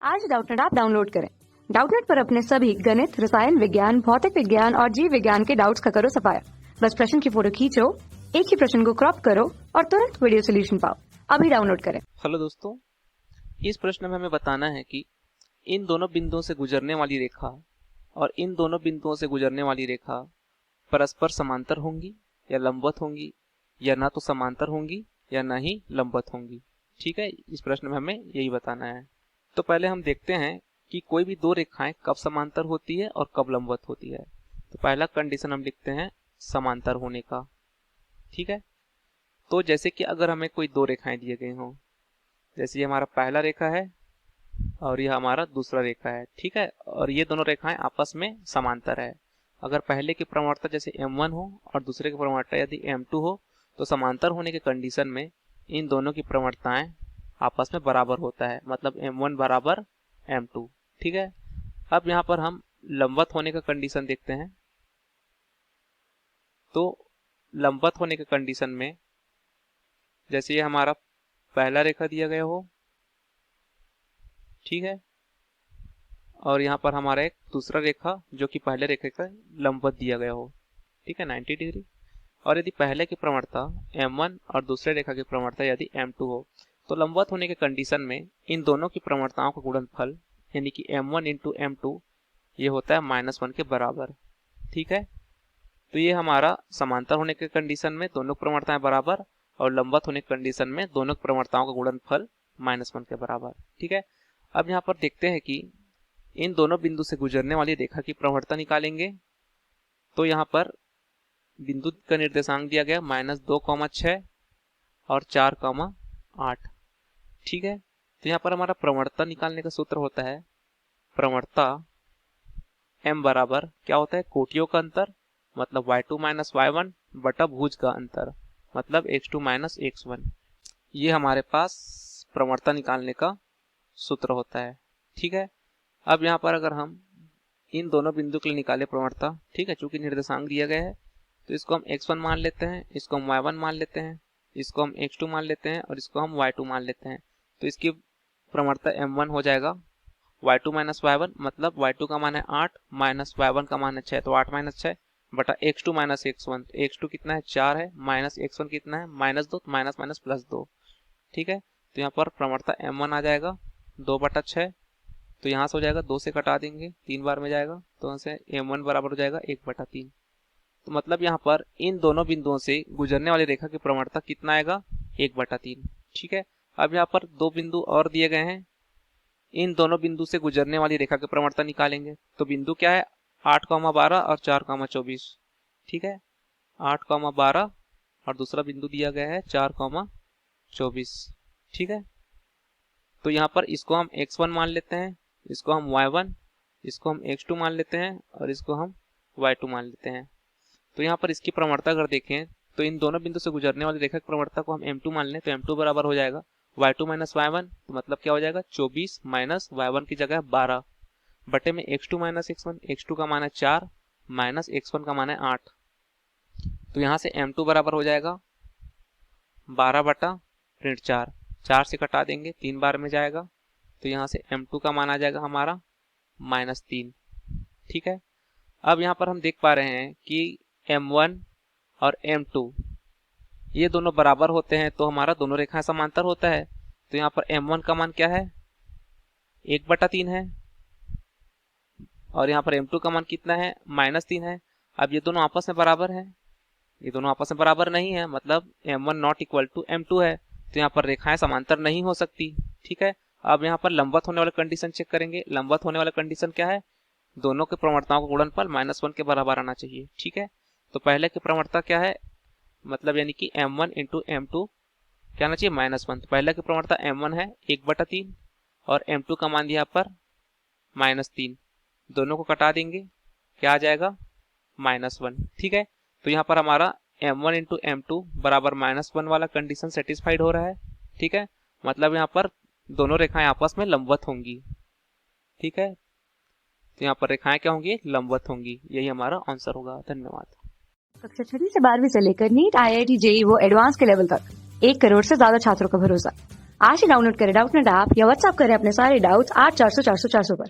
आज Doubtnut app download करें। Doubtnut पर अपने सभी गणित, रसायन विज्ञान, भौतिक विज्ञान और जीव विज्ञान के डाउट्स का करो सफाया। बस प्रश्न की फोटो खींचो, एक ही प्रश्न को क्रॉप करो और तुरंत वीडियो सोल्यूशन पाओ। अभी डाउनलोड करें। हेलो दोस्तों, इस प्रश्न में हमें बताना है कि इन दोनों बिंदुओं से गुजरने वाली रेखा और इन दोनों बिंदुओं से गुजरने वाली रेखा परस्पर समांतर होंगी या लंबवत होंगी, या ना तो समांतर होंगी या ना ही लंबवत होंगी। ठीक है, इस प्रश्न में हमें यही बताना है। तो पहले हम देखते हैं कि कोई भी दो रेखाएं कब समांतर होती है और कब लंबवत होती है। तो पहला कंडीशन हम लिखते हैं समांतर होने का। ठीक है, तो जैसे कि अगर हमें कोई दो रेखाएं दिए गए हों, जैसे ये हमारा पहला रेखा है और यह हमारा दूसरा रेखा है। ठीक है, और ये दोनों रेखाएं आपस में समांतर है। अगर पहले की प्रवणता जैसे m1 हो और दूसरे की प्रवणता यदि m2 हो, तो समांतर होने के कंडीशन में इन दोनों की प्रवणताएं आपस में बराबर होता है, मतलब m1 बराबर m2। ठीक है, अब यहाँ पर हम लंबवत होने का कंडीशन देखते हैं। तो लंबवत होने के कंडीशन में जैसे ये हमारा पहला रेखा दिया गया हो, ठीक है, और यहाँ पर हमारा एक दूसरा रेखा जो कि पहले रेखा का लंबवत दिया गया हो, ठीक है, 90 डिग्री। और यदि पहले की प्रवणता m1 और दूसरे रेखा की प्रवणता यदि m2 हो, तो लंबवत होने के कंडीशन में इन दोनों की प्रवणताओं का गुणनफल यानी कि m1 इंटू m2 ये होता है -1 के बराबर। ठीक है, तो ये हमारा समांतर होने के कंडीशन में दोनों प्रवणताएं बराबर और लंबवत होने के कंडीशन में दोनों प्रवणताओं का गुणनफल -1 के बराबर। ठीक है, अब यहाँ पर देखते हैं कि इन दोनों बिंदु से गुजरने वाली रेखा की प्रवणता निकालेंगे। तो यहाँ पर बिंदु का निर्देशांक दिया गया -2,6 और 4,8। ठीक है, तो यहाँ पर हमारा प्रवणता निकालने का सूत्र होता है प्रवणता m बराबर क्या होता है, कोटियों का अंतर मतलब y2 माइनस y1 बटा भुज का अंतर मतलब x2 माइनस x1। ये हमारे पास प्रवणता निकालने का सूत्र होता है। ठीक है, अब यहाँ पर अगर हम इन दोनों बिंदु के लिए निकाले प्रवणता, ठीक है, चूंकि निर्देशांक दिया गया है तो इसको हम x1 मान लेते हैं, इसको हम y1 मान लेते हैं, इसको हम x2 मान लेते हैं और इसको हम y2 मान लेते हैं। तो इसकी प्रवणता m1 हो जाएगा y2 माइनस y1 मतलब y2 का मान है 8 माइनस y1 का मान है 6, तो 8 माइनस 6 बटा x2 माइनस x1। x2 कितना है 4 है, माइनस x1 कितना है -2, माइनस माइनस +2। ठीक है, तो यहाँ पर प्रवणता m1 आ जाएगा 2/6। तो यहाँ से हो जाएगा 2 से कटा देंगे, 3 बार में जाएगा, तो यहाँ से m1 बराबर हो जाएगा 1/3। तो मतलब यहाँ पर इन दोनों बिंदुओं से गुजरने वाली रेखा की प्रवणता कितना आएगा 1/3। ठीक है, अब यहाँ पर दो बिंदु और दिए गए हैं, इन दोनों बिंदु से गुजरने वाली रेखा की प्रवणता निकालेंगे। तो बिंदु क्या है 8,12 और 4,24। ठीक है, 8,12 और दूसरा बिंदु दिया गया है 4,24। ठीक है, तो यहाँ पर इसको हम x1 मान लेते हैं, इसको हम y1, इसको हम x2 मान लेते हैं और इसको हम y2 मान लेते हैं। तो यहाँ पर इसकी प्रवणता अगर देखें तो इन दोनों बिंदु से गुजरने वाली रेखा की प्रवणता को हम m2 मान लें, तो m2 बराबर हो जाएगा y2 माइनस y1, तो मतलब क्या हो जाएगा 24 माइनस y1 की जगह 12 बटे में x2 माइनस x1, x2 का मान है 4 माइनस x1 का मान है 8। तो यहाँ से m2 बराबर हो जाएगा 12 बटा 4, 4 से कटा देंगे, 3 बार में जाएगा, तो यहाँ से m2 का मान आ जाएगा हमारा -3। ठीक है, अब यहाँ पर हम देख पा रहे हैं कि m1 और m2 ये दोनों बराबर होते हैं तो हमारा दोनों रेखाएं समांतर होता है। तो यहाँ पर m1 का मान क्या है 1/3 है और यहाँ पर m2 का मान कितना है -3 है। अब ये दोनों आपस में बराबर है, ये दोनों आपस में बराबर नहीं है, मतलब m1 not equal to m2 है, तो यहाँ पर रेखाएं समांतर नहीं हो सकती। ठीक है, अब यहाँ पर लंबवत होने वाला कंडीशन चेक करेंगे। लंबवत होने वाला कंडीशन क्या है, दोनों के प्रवणताओं का गुणनफल -1 के बराबर आना चाहिए। ठीक है, तो पहले की प्रवणता क्या है, मतलब यानी कि m1 इंटू m2 क्या आना चाहिए -1। तो पहले की प्रवणता m1 है 1/3 और m2 का मान दिया पर -3, दोनों को कटा देंगे, क्या आ जाएगा -1। ठीक है, तो यहाँ पर हमारा m1 इंटू m2 बराबर -1 वाला कंडीशन सेटिस्फाइड हो रहा है। ठीक है, मतलब यहाँ पर दोनों रेखाएं आपस में लंबवत होंगी। ठीक है, तो यहाँ पर रेखाएं क्या होंगी, लंबवत होंगी। यही हमारा आंसर होगा। धन्यवाद। कक्षा 6 से 12वीं से लेकर नीट, IIT, JEE वो एडवांस के लेवल तक 1 करोड़ से ज्यादा छात्रों का भरोसा। आज ही डाउनलोड करें डाउटनेट ऐप या व्हाट्सएप करें अपने सारे डाउट्स 8400 400 400 पर।